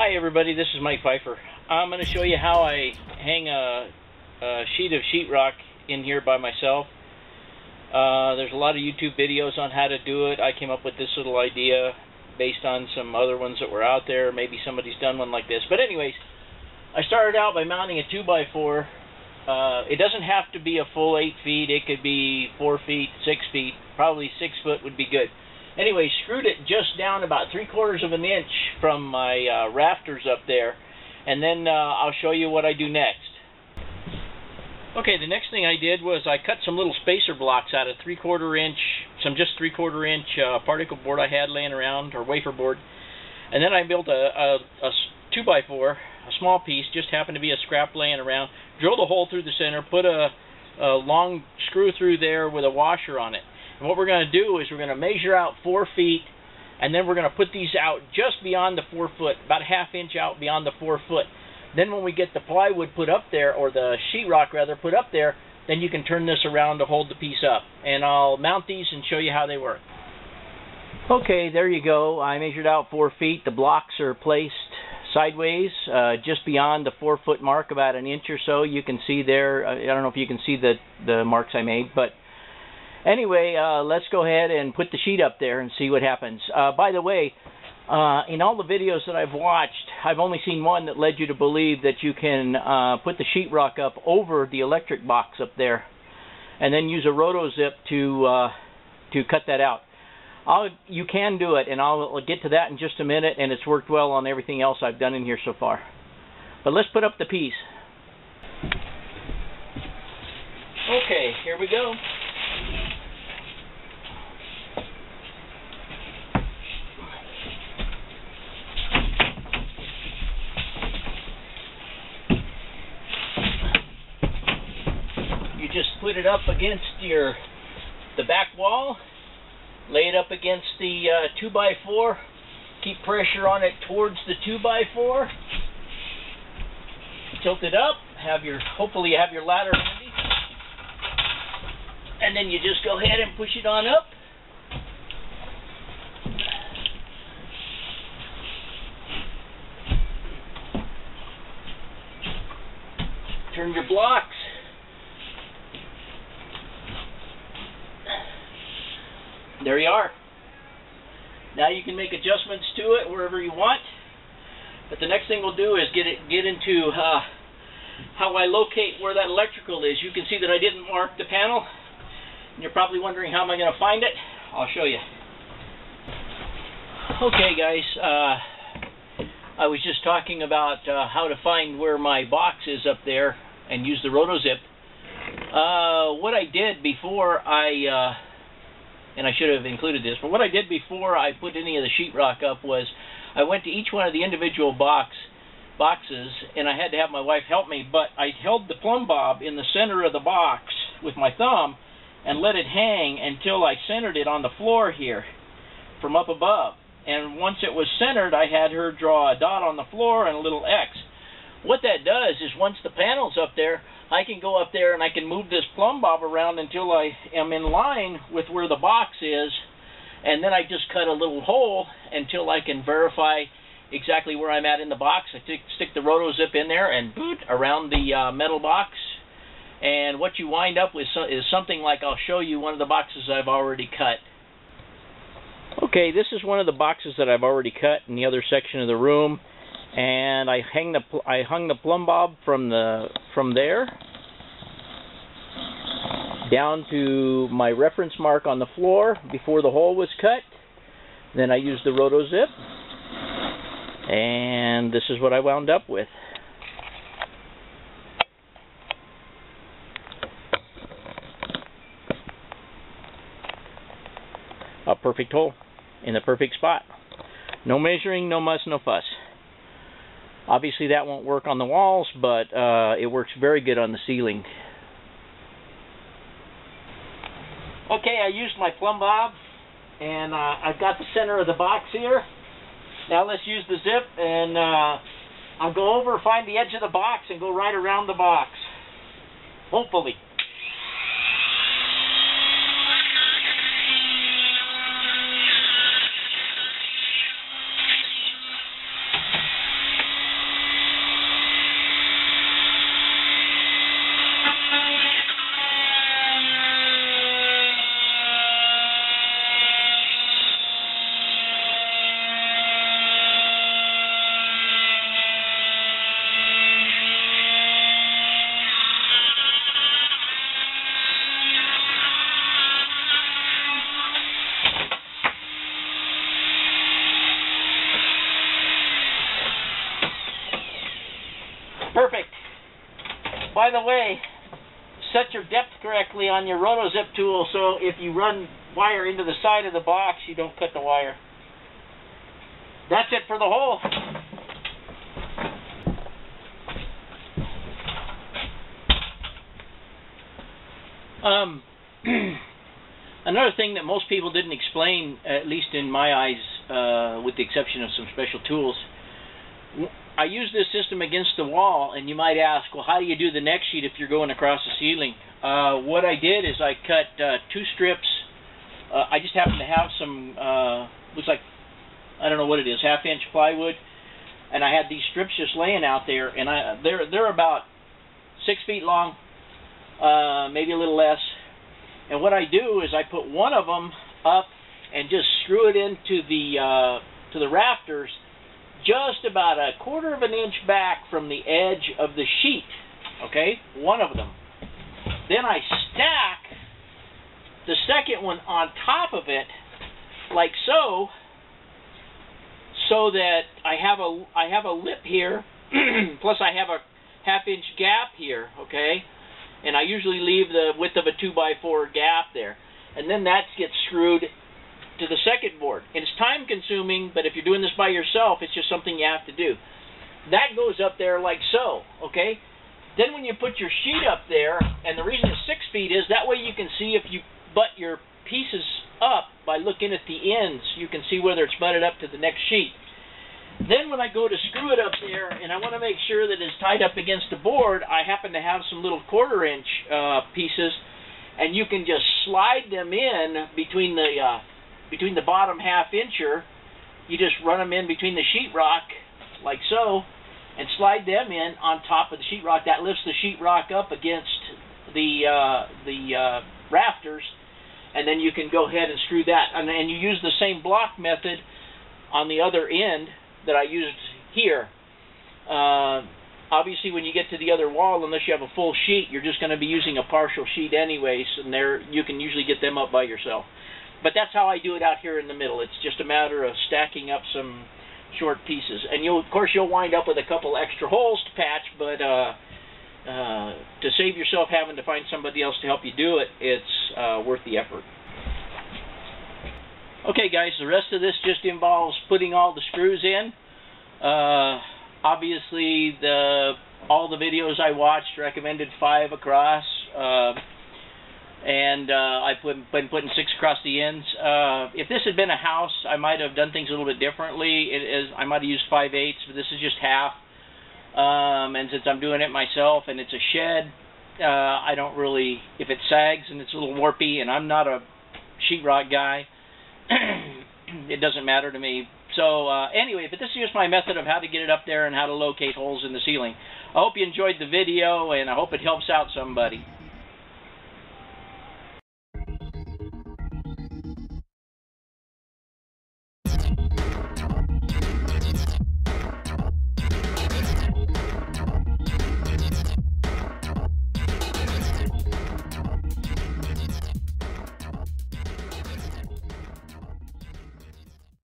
Hi everybody, this is Mike Fifer. I'm going to show you how I hang a sheet of sheetrock in here by myself. There's a lot of YouTube videos on how to do it. I came up with this little idea based on some other ones that were out there. Maybe somebody's done one like this. But anyways, I started out by mounting a 2x4. It doesn't have to be a full 8 feet. It could be 4 feet, 6 feet. Probably 6 foot would be good. Anyway, screwed it just down about 3/4 of an inch from my rafters up there, and then I'll show you what I do next. Okay, the next thing I did was I cut some little spacer blocks out of 3/4 inch, some just 3/4 inch particle board I had laying around, or wafer board, and then I built a 2x4, a small piece, just happened to be a scrap laying around, drilled a hole through the center, put a long screw through there with a washer on it. And what we're going to do is we're going to measure out 4 feet, and then we're going to put these out just beyond the 4 foot, about a ½ inch out beyond the 4 foot. Then when we get the plywood put up there, or the sheetrock rather put up there, then you can turn this around to hold the piece up. And I'll mount these and show you how they work. Okay, there you go. I measured out 4 feet. The blocks are placed sideways, just beyond the 4 foot mark, about an inch or so. You can see there, I don't know if you can see the marks I made, but anyway, let's go ahead and put the sheet up there and see what happens. By the way, in all the videos that I've watched, I've only seen one that led you to believe that you can put the sheetrock up over the electric box up there and then use a roto-zip to cut that out. You can do it, and I'll get to that in just a minute, and it's worked well on everything else I've done in here so far. But let's put up the piece. Okay, here we go. Just put it up against the back wall, lay it up against the 2x4, keep pressure on it towards the 2x4, tilt it up, hopefully you have your ladder handy, and then you just go ahead and push it on up. Turn your blocks. There you are. Now you can make adjustments to it wherever you want. But the next thing we'll do is get into how I locate where that electrical is. You can see that I didn't mark the panel. And you're probably wondering how am I going to find it. I'll show you. Okay guys, I was just talking about how to find where my box is up there and use the roto-zip. What I did before and I should have included this, but what I did before I put any of the sheetrock up was I went to each one of the individual boxes, and I had to have my wife help me, but I held the plumb bob in the center of the box with my thumb and let it hang until I centered it on the floor here from up above. And once it was centered, I had her draw a dot on the floor and a little X. What that does is once the panel's up there, I can go up there and I can move this plumb bob around until I am in line with where the box is, and then I just cut a little hole until I can verify exactly where I'm at in the box. I stick the roto-zip in there and boot around the metal box, and what you wind up with is something like, I'll show you one of the boxes I've already cut. Okay, this is one of the boxes that I've already cut in the other section of the room. And I hung the plumb bob from there down to my reference mark on the floor before the hole was cut. Then I used the roto-zip, and this is what I wound up with. A perfect hole in the perfect spot. No measuring, no muss, no fuss. Obviously that won't work on the walls, but it works very good on the ceiling. Okay, I used my plumb bob, and I've got the center of the box here. Now let's use the zip, and I'll go over, find the edge of the box, and go right around the box. Hopefully. the way, set your depth correctly on your roto-zip tool so if you run wire into the side of the box, you don't cut the wire. That's it for the hole. Another thing that most people didn't explain, at least in my eyes, with the exception of some special tools, I use this system against the wall, and you might ask, well, how do you do the next sheet if you're going across the ceiling? What I did is I cut 2 strips. I just happened to have some, looks like, I don't know what it is, 1/2-inch plywood, and I had these strips just laying out there, and they're about 6 feet long, maybe a little less. And what I do is I put one of them up and just screw it into the to the rafters, just about 1/4 of an inch back from the edge of the sheet. Okay, one of them. Then I stack the second one on top of it, like so, so that I have a lip here, plus I have a 1/2-inch gap here. Okay. And I usually leave the width of a 2x4 gap there. And then that gets screwed to the second board. And it's time consuming, but if you're doing this by yourself, it's just something you have to do. That goes up there like so, okay? Then when you put your sheet up there, and the reason it's 6 feet is that way you can see if you butt your pieces up by looking at the ends, you can see whether it's butted up to the next sheet. Then when I go to screw it up there, and I want to make sure that it's tied up against the board, I happen to have some little 1/4-inch pieces, and you can just slide them in between the bottom 1/2-incher. You just run them in between the sheetrock, like so, and slide them in on top of the sheetrock. That lifts the sheetrock up against the rafters, and then you can go ahead and screw that. And you use the same block method on the other end that I used here. Obviously, when you get to the other wall, unless you have a full sheet, you're just going to be using a partial sheet anyways, and you can usually get them up by yourself. But that's how I do it out here in the middle. It's just a matter of stacking up some short pieces. And of course, you'll wind up with a couple extra holes to patch, but to save yourself having to find somebody else to help you do it, it's worth the effort. Okay guys, the rest of this just involves putting all the screws in. Obviously all the videos I watched recommended 5 across, and I've been putting 6 across the ends. If this had been a house, I might have done things a little bit differently. I might have used 5/8, but this is just half. And since I'm doing it myself and it's a shed, I don't really, if it sags and it's a little warpy, and I'm not a sheetrock guy, it doesn't matter to me. So anyway, but this is just my method of how to get it up there and how to locate holes in the ceiling. I hope you enjoyed the video, and I hope it helps out somebody.